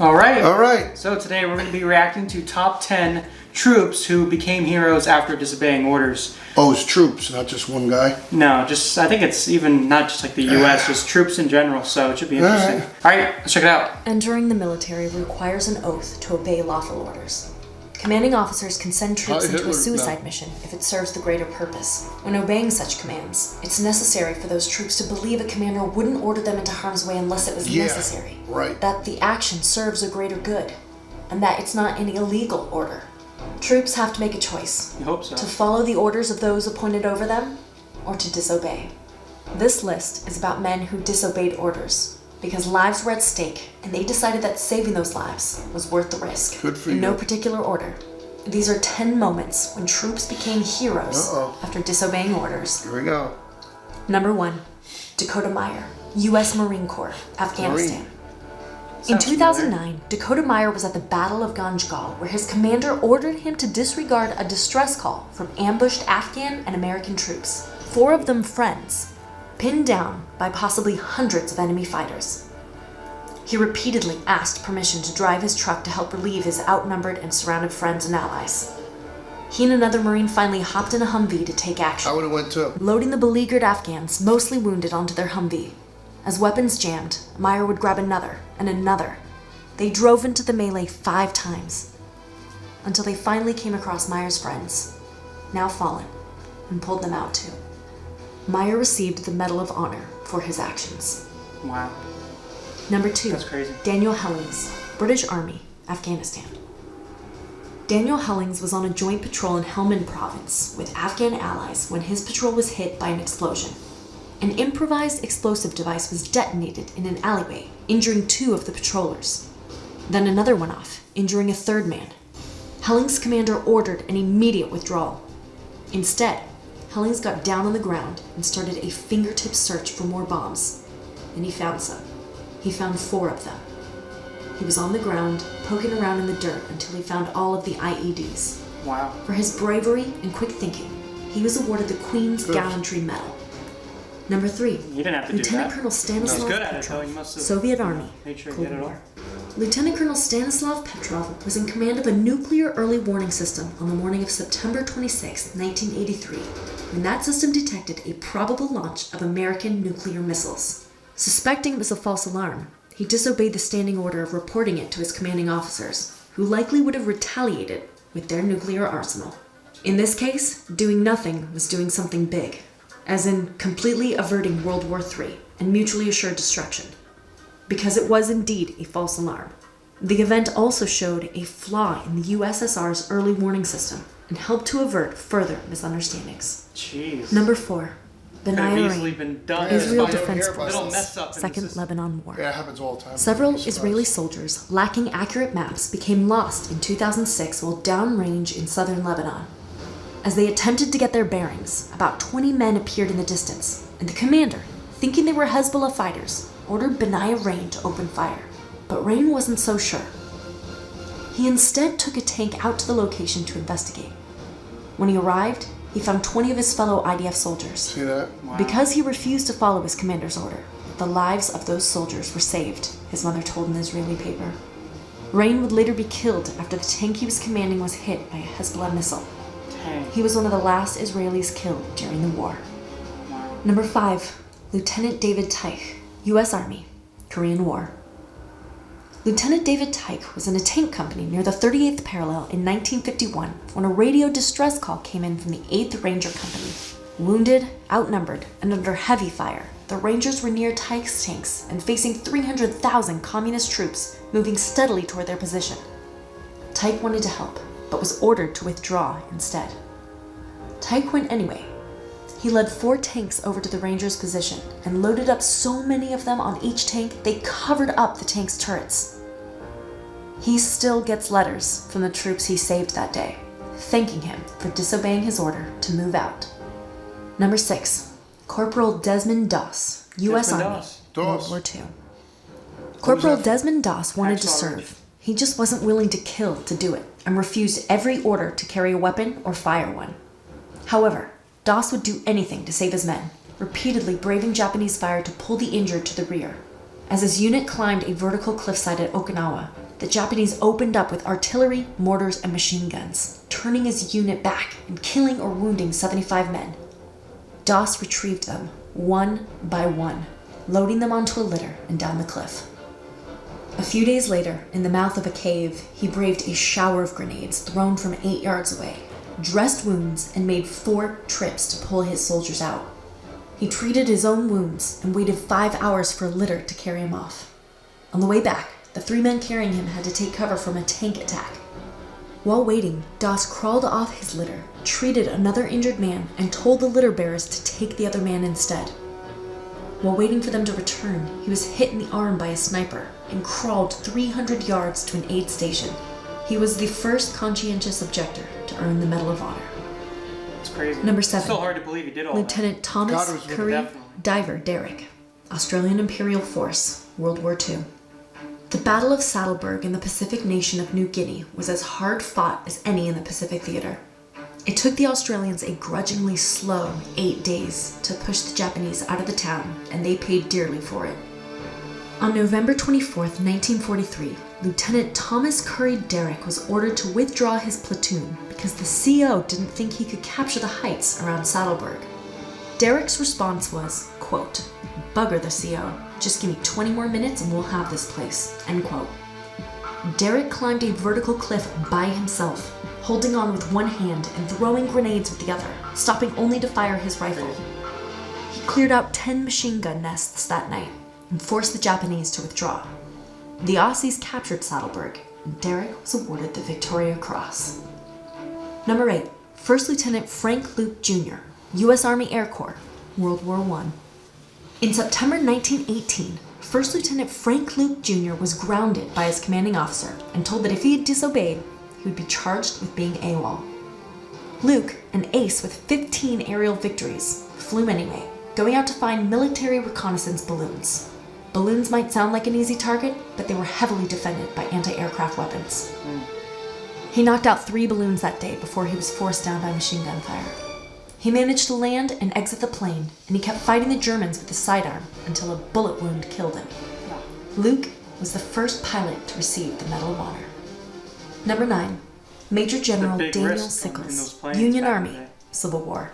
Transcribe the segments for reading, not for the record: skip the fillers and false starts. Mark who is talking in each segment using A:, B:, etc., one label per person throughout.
A: All right.
B: All right.
A: So today we're going to be reacting to top 10 troops who became heroes after disobeying orders.
B: Oh, it's troops, not just one guy?
A: No, just, I think it's even not just like the US, just troops in general, so it should be interesting. All right, let's check it out.
C: Entering the military requires an oath to obey lawful orders. Commanding officers can send troops into a suicide mission if it serves the greater purpose. When obeying such commands, it's necessary for those troops to believe a commander wouldn't order them into harm's way unless it was necessary.
B: Right.
C: That the action serves a greater good, and that it's not an illegal order. Troops have to make a choice.
A: You hope so.
C: To follow the orders of those appointed over them, or to disobey. This list is about men who disobeyed orders, because lives were at stake, and they decided that saving those lives was worth the risk.
B: Good for
C: In
B: you.
C: no particular order. These are 10 moments when troops became heroes after disobeying orders.
B: Here we go.
C: Number 1. Dakota Meyer, U.S. Marine Corps, Afghanistan. In 2009, Dakota Meyer was at the Battle of Ganjgal, where his commander ordered him to disregard a distress call from ambushed Afghan and American troops, 4 of them friends, pinned down by possibly hundreds of enemy fighters. He repeatedly asked permission to drive his truck to help relieve his outnumbered and surrounded friends and allies. He and another Marine finally hopped in a Humvee to take action,
B: I would have went too.
C: loading the beleaguered Afghans, mostly wounded, onto their Humvee. As weapons jammed, Meyer would grab another and another. They drove into the melee 5 times, until they finally came across Meyer's friends, now fallen, and pulled them out too. Meyer received the Medal of Honor for his actions.
A: Wow.
C: Number 2.
A: That's crazy.
C: Daniel Hellings, British Army, Afghanistan. Daniel Hellings was on a joint patrol in Helmand province with Afghan allies when his patrol was hit by an explosion. An improvised explosive device was detonated in an alleyway, injuring 2 of the patrollers. Then another went off, injuring a 3rd man. Hellings' commander ordered an immediate withdrawal. Instead, Hellings got down on the ground and started a fingertip search for more bombs. And he found some. He found 4 of them. He was on the ground, poking around in the dirt until he found all of the IEDs.
A: Wow.
C: For his bravery and quick thinking, he was awarded the Queen's Gallantry Medal. Number 3.
A: You didn't have to
C: Lieutenant
A: do that.
C: Colonel Stanislav
A: He was good at it,
C: Petrov,
A: though. You must have
C: Soviet Army,
A: made sure you
C: Cold
A: did it all.
C: War. Lieutenant Colonel Stanislav Petrov was in command of a nuclear early warning system on the morning of September 26, 1983, when that system detected a probable launch of American nuclear missiles. Suspecting it was a false alarm, he disobeyed the standing order of reporting it to his commanding officers, who likely would have retaliated with their nuclear arsenal. In this case, doing nothing was doing something big, as in completely averting World War III and mutually assured destruction, because it was indeed a false alarm. The event also showed a flaw in the USSR's early warning system and helped to avert further misunderstandings.
A: Jeez.
C: Number 4.
A: Could have
C: BENAYA
A: easily
C: REIN,
A: been done.
C: Israel
B: It's fine,
C: Defense
B: I don't care about
A: Little
C: Forces,
A: mess up in the
C: Second
A: system.
C: Lebanon War.
B: Yeah, it happens all the time.
C: Several Israeli soldiers lacking accurate maps became lost in 2006 while downrange in southern Lebanon. As they attempted to get their bearings, about 20 men appeared in the distance, and the commander, thinking they were Hezbollah fighters, ordered BENAYA REIN to open fire. But REIN wasn't so sure. He instead took a tank out to the location to investigate. When he arrived, he found 20 of his fellow IDF soldiers.
B: See that?
A: Wow.
C: Because he refused to follow his commander's order, the lives of those soldiers were saved, his mother told an Israeli paper. REIN would later be killed after the tank he was commanding was hit by a Hezbollah missile.
A: Dang.
C: He was one of the last Israelis killed during the war.
A: Wow.
C: Number 5. Lieutenant David TEICH, U.S. Army, Korean War. Lieutenant David TEICH was in a tank company near the 38th parallel in 1951 when a radio distress call came in from the 8th Ranger Company. Wounded, outnumbered, and under heavy fire, the Rangers were near TEICH's tanks and facing 300,000 communist troops moving steadily toward their position. TEICH wanted to help, but was ordered to withdraw instead. TEICH went anyway. He led 4 tanks over to the Rangers' position and loaded up so many of them on each tank they covered up the tank's turrets. He still gets letters from the troops he saved that day, thanking him for disobeying his order to move out. Number 6. Corporal Desmond Doss, U.S.
A: Desmond
C: Army,
A: Doss.
C: World War II. Corporal Desmond Doss wanted to
A: Hacksaw Ridge.
C: serve. He just wasn't willing to kill to do it, and refused every order to carry a weapon or fire one. However, Doss would do anything to save his men, repeatedly braving Japanese fire to pull the injured to the rear. As his unit climbed a vertical cliffside at Okinawa, the Japanese opened up with artillery, mortars, and machine guns, turning his unit back and killing or wounding 75 men. Doss retrieved them, one by one, loading them onto a litter and down the cliff. A few days later, in the mouth of a cave, he braved a shower of grenades thrown from 8 yards away, dressed wounds, and made 4 trips to pull his soldiers out. He treated his own wounds and waited 5 hours for a litter to carry him off. On the way back, the 3 men carrying him had to take cover from a tank attack. While waiting, Doss crawled off his litter, treated another injured man, and told the litter bearers to take the other man instead. While waiting for them to return, he was hit in the arm by a sniper and crawled 300 yards to an aid station. He was the first conscientious objector to earn the Medal of Honor.
A: It's crazy.
C: Number 7.
A: It's so hard to believe he did all
C: Lieutenant Thomas
B: God was with him,
C: Currie,
A: definitely.
C: Diver Derrick, Australian Imperial Force, World War II. The Battle of Saddleburg in the Pacific nation of New Guinea was as hard fought as any in the Pacific theater. It took the Australians a grudgingly slow 8 days to push the Japanese out of the town, and they paid dearly for it. On November 24th, 1943, Lieutenant Thomas Currie Derrick was ordered to withdraw his platoon because the CO didn't think he could capture the heights around Saddleburg. Derrick's response was, quote, "Bugger the CO, just give me 20 more minutes and we'll have this place," end quote. Derrick climbed a vertical cliff by himself, holding on with one hand and throwing grenades with the other, stopping only to fire his rifle. He cleared out 10 machine gun nests that night and forced the Japanese to withdraw. The Aussies captured Saddleburg, and Derrick was awarded the Victoria Cross. Number 8. First Lieutenant Frank Luke Jr., U.S. Army Air Corps, World War I. In September 1918, First Lieutenant Frank Luke Jr. was grounded by his commanding officer and told that if he had disobeyed, he would be charged with being AWOL. Luke, an ace with 15 aerial victories, flew anyway, going out to find military reconnaissance balloons. Balloons might sound like an easy target, but they were heavily defended by anti-aircraft weapons. He knocked out 3 balloons that day before he was forced down by machine gun fire. He managed to land and exit the plane, and he kept fighting the Germans with his sidearm until a bullet wound killed him. Luke was the first pilot to receive the Medal of Honor. Number 9. Major General Daniel Sickles, Union Army, Civil War.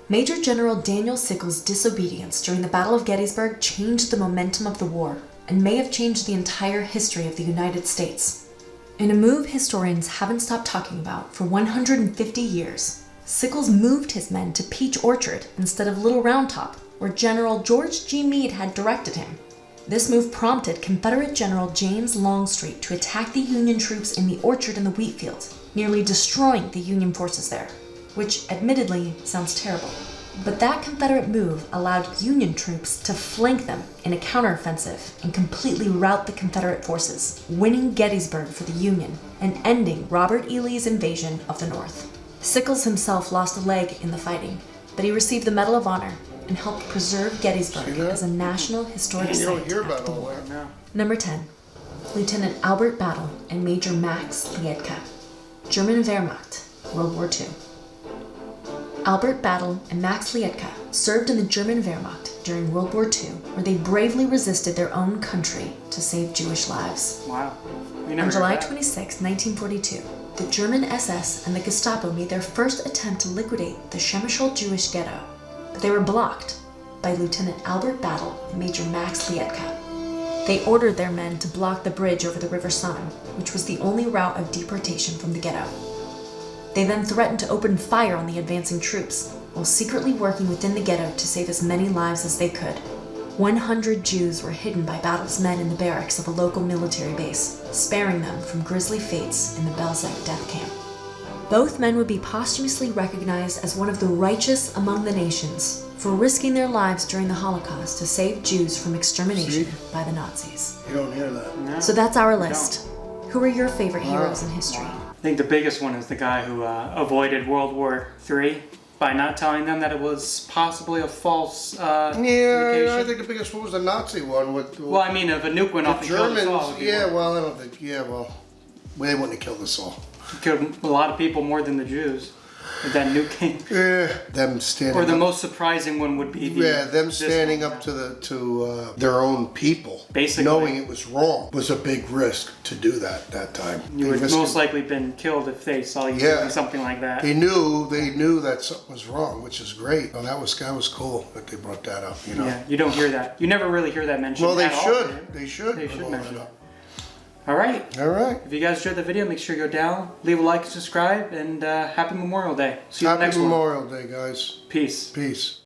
C: Major General Daniel Sickles' disobedience during the Battle of Gettysburg changed the momentum of the war and may have changed the entire history of the United States. In a move historians haven't stopped talking about for 150 years, Sickles moved his men to Peach Orchard instead of Little Round Top, where General George G. Meade had directed him. This move prompted Confederate General James Longstreet to attack the Union troops in the orchard and the wheat field, nearly destroying the Union forces there, which admittedly sounds terrible. But that Confederate move allowed Union troops to flank them in a counteroffensive and completely rout the Confederate forces, winning Gettysburg for the Union and ending Robert E. Lee's invasion of the North. Sickles himself lost a leg in the fighting, but he received the Medal of Honor and helped preserve Gettysburg as a National Historic
B: You
C: Site
B: don't hear
C: after
B: about
C: the
B: all
C: war.
B: that.
A: No.
C: Number 10. Lieutenant Albert Battle and Major Max Liedtke, German Wehrmacht, World War II. Albert Battle and Max Liedtke served in the German Wehrmacht during World War II, where they bravely resisted their own country to save Jewish lives.
A: Wow.
C: On July 26, 1942, the German SS and the Gestapo made their first attempt to liquidate the Przemysl Jewish ghetto, but they were blocked by Lieutenant Albert Battle and Major Max Liedtke. They ordered their men to block the bridge over the River Son, which was the only route of deportation from the ghetto. They then threatened to open fire on the advancing troops, while secretly working within the ghetto to save as many lives as they could. 100 Jews were hidden by Battle's men in the barracks of a local military base, sparing them from grisly fates in the Belzec death camp. Both men would be posthumously recognized as one of the righteous among the nations for risking their lives during the Holocaust to save Jews from extermination by the Nazis.
B: You don't hear that.
A: No.
C: So that's our list. Who are your favorite heroes in history?
A: I think the biggest one is the guy who avoided World War III by not telling them that it was possibly a false
B: Yeah,
A: indication.
B: I think the biggest one was the Nazi one with
A: Well, I mean, if a nuke went off
B: the
A: and killed us all,
B: Germans.
A: it'd be
B: Yeah,
A: worse.
B: well, I don't think. Yeah, well, they wouldn't have killed us all.
A: Killed a lot of people more than the Jews. With that nuke came.
B: Them standing
A: Or the
B: up.
A: most surprising one would be the,
B: Them
A: this
B: standing
A: one,
B: up to their own people,
A: Basically.
B: knowing it was wrong, was a big risk to do that time.
A: You
B: They
A: would
B: risked
A: most
B: it.
A: likely been killed if they saw you
B: Yeah.
A: doing something like that.
B: They knew that something was wrong, which is great. Well, that was cool that they brought that up. You know.
A: Yeah, you don't hear that. You never really hear that mentioned.
B: Well, they
A: at all,
B: should.
A: right?
B: They should.
A: They
B: bring
A: should
B: all
A: mention
B: that
A: it.
B: up.
A: All right.
B: All right.
A: If you guys enjoyed the video, make sure you go down, leave a like, subscribe, and happy Memorial Day. See you in the
B: Happy
A: next one.
B: Memorial Day, guys.
A: Peace.
B: Peace.